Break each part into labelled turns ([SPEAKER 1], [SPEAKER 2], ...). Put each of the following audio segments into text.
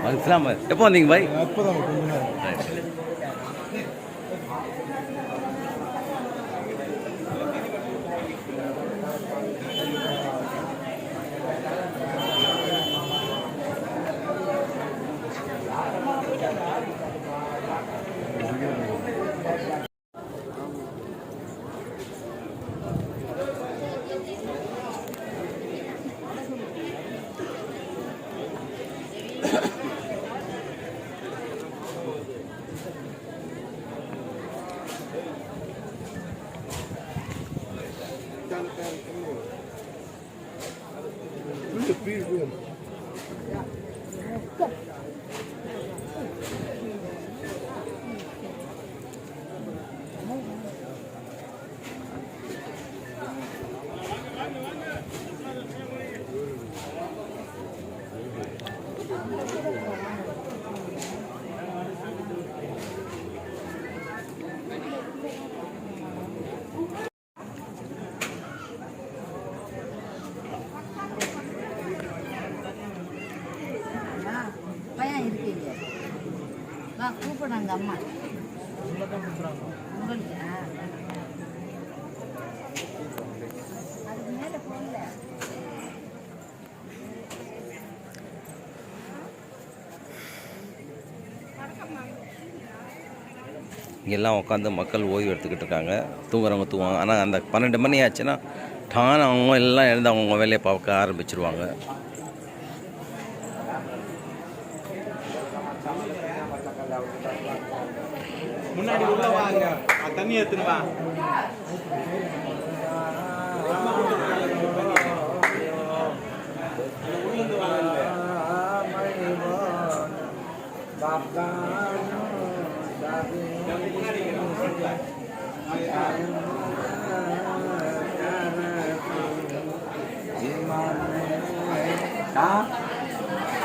[SPEAKER 1] Assalam. எப்போ வந்தீங்க பாய்?
[SPEAKER 2] அப்போதான் கொஞ்ச நேரம்.
[SPEAKER 3] கூப்பிடுறாங்க அம்மா அதுக்கு மேலே போகல.
[SPEAKER 1] இங்கெல்லாம் உட்காந்து மக்கள் ஓய்வு எடுத்துக்கிட்டு இருக்காங்க. தூங்குறவங்க தூங்குவாங்க. ஆனால் அந்த 12 மணி ஆச்சுன்னா டான் அவங்க எல்லாம் எழுந்து அவங்கவுங்க வேலையை பார்க்க ஆரம்பிச்சிருவாங்க.
[SPEAKER 2] முன்னாடி உள்ள வாங்க, தண்ணி எடுத்துன்னு வா.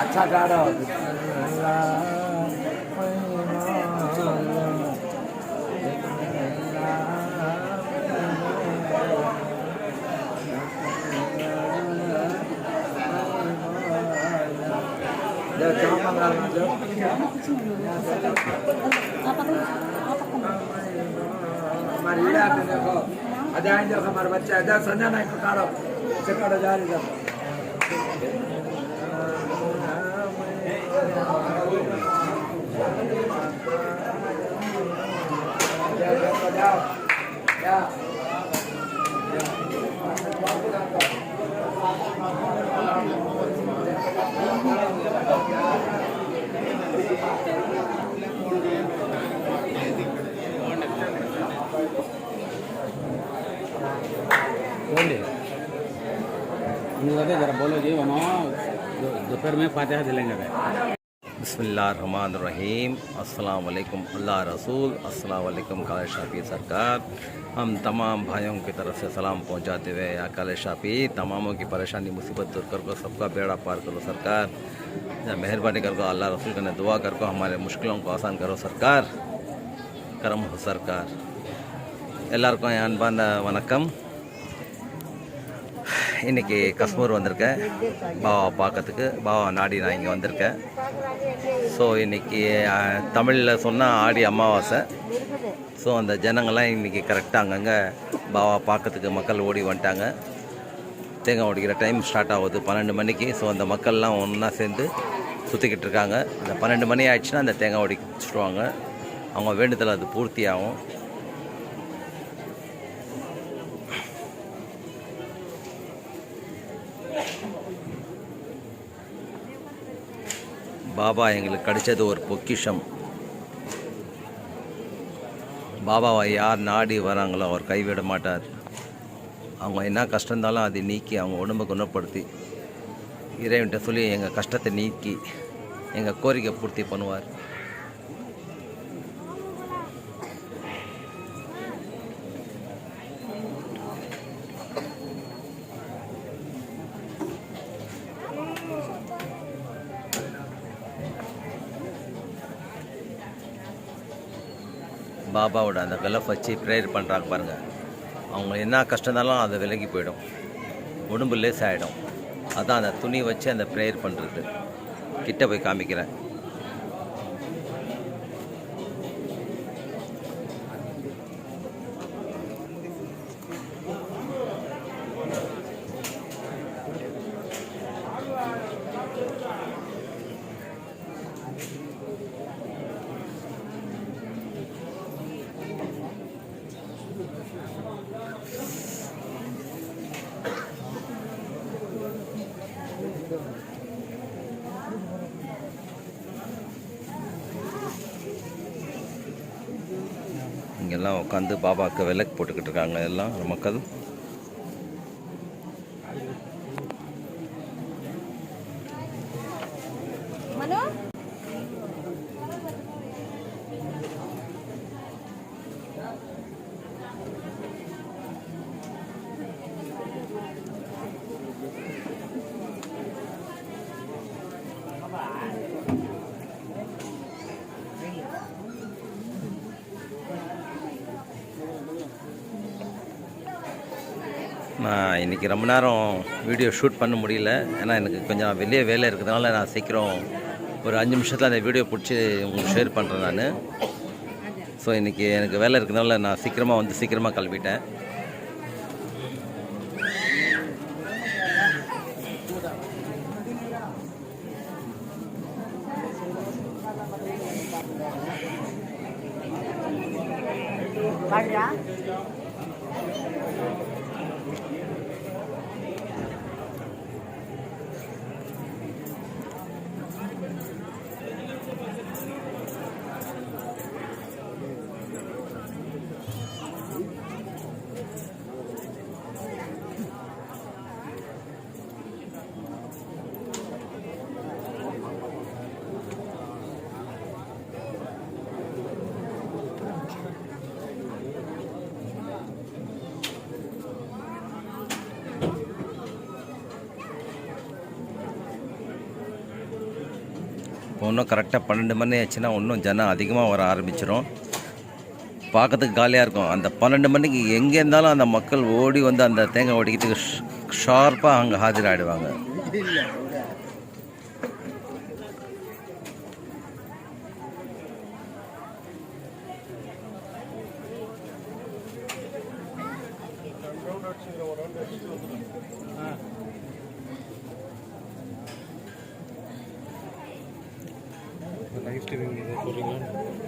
[SPEAKER 2] अच्छा गा रहा हमारी देखो अजाइन देखो हमारे बच्चा इधर संजय नाइक पकाड़ो चकाड़ो जा रही जाओ क्या जरा बोलो जी वनो दोपहर में फातिहा दिलेंगे।
[SPEAKER 1] बिस्मिल्लाहिर्रहमानिर्रहीम। अस्सलाम वालेकुम अल्लाह रसूल अस्सलाम वालेकुम काले शाफी सरकार। हम तमाम भाइयों की तरफ से सलाम पहुंचाते हुए या काले शाफी तमामों की परेशानी मुसीबत दूर कर को सबका बेड़ा पार करो सरकार। या मेहरबानी कर को अल्लाह रसूल ने दुआ कर को हमारे मुश्किलों को आसान करो सरकार। करम हो सरकार। எல்லாருக்கும் என் அன்பான வணக்கம். இன்றைக்கி கஸ்மூர் வந்திருக்கேன் பாவா பார்க்கறதுக்கு. பாவா நாடி நான் இங்கே வந்திருக்கேன். ஸோ இன்றைக்கி தமிழில் சொன்னால் ஆடி அமாவாசை. ஸோ அந்த ஜனங்கள்லாம் இன்றைக்கி கரெக்டாக அங்கங்கே பாவா பார்க்கறதுக்கு மக்கள் ஓடி வந்துட்டாங்க. தேங்காய் உடைக்கிற டைம் ஸ்டார்ட் ஆகுது 12 மணிக்கு. ஸோ அந்த மக்கள்லாம் ஒன்றா சேர்ந்து சுற்றிக்கிட்டு இருக்காங்க. அந்த 12 மணி ஆயிடுச்சுன்னா அந்த தேங்காய் உடைச்சிடுவாங்க. அவங்க வேண்டுதல் அது பூர்த்தி ஆகும். பாபா எங்களுக்கு கிடைச்சது ஒரு பொக்கிஷம். பாபாவை யார் நாடி வராங்களோ அவர் கைவிட மாட்டார். அவங்க என்ன கஷ்டம் இருந்தாலும் அதை நீக்கி அவங்க உடம்பை குணப்படுத்தி இறைவன்கிட்ட சொல்லி எங்கள் கஷ்டத்தை நீக்கி எங்கள் கோரிக்கை பூர்த்தி பண்ணுவார். பாபாவோட அந்த கலஃப் வச்சு ப்ரேயர் பண்ணுறாங்க பாருங்கள். அவங்க என்ன கஷ்டம் இருந்தாலும் அது விலகி போயிடும், உடம்பு லேஸ் ஆகிடும். அதான் அந்த துணி வச்சு அந்த ப்ரேயர் பண்ணுறது. கிட்ட போய் காமிக்கிறேன். இங்கெல்லாம் உட்காந்து பாபாவுக்கு விளக்கு போட்டுக்கிட்டு இருக்காங்க எல்லாம் மக்கள். நான் இன்றைக்கி ரொம்ப நேரம் வீடியோ ஷூட் பண்ண முடியல. ஏன்னா எனக்கு கொஞ்சம் வெளியே வேலை இருக்கிறதுனால நான் சீக்கிரம் ஒரு 5 நிமிஷத்தில் அந்த வீடியோ பிடிச்சி உங்களுக்கு ஷேர் பண்ணுறேன் நான். ஸோ இன்றைக்கி எனக்கு வேலை இருக்கிறதுனால நான் சீக்கிரமாக கிளம்பிட்டேன். இன்னும் கரெக்டாக 12 மணி ஆச்சுன்னா இன்னும் ஜனம் அதிகமாக வர ஆரம்பிச்சிடும். பார்க்கறதுக்கு காலியாக இருக்கும். அந்த 12 மணிக்கு எங்கே இருந்தாலும் அந்த மக்கள் ஓடி வந்து அந்த தேங்காய் ஓடிக்கிறதுக்கு ஷார்ப்பாக அங்கே ஆகிடுவாங்க.
[SPEAKER 4] லைவ் ஸ்ட்ரீமிங் போடுறீங்களா?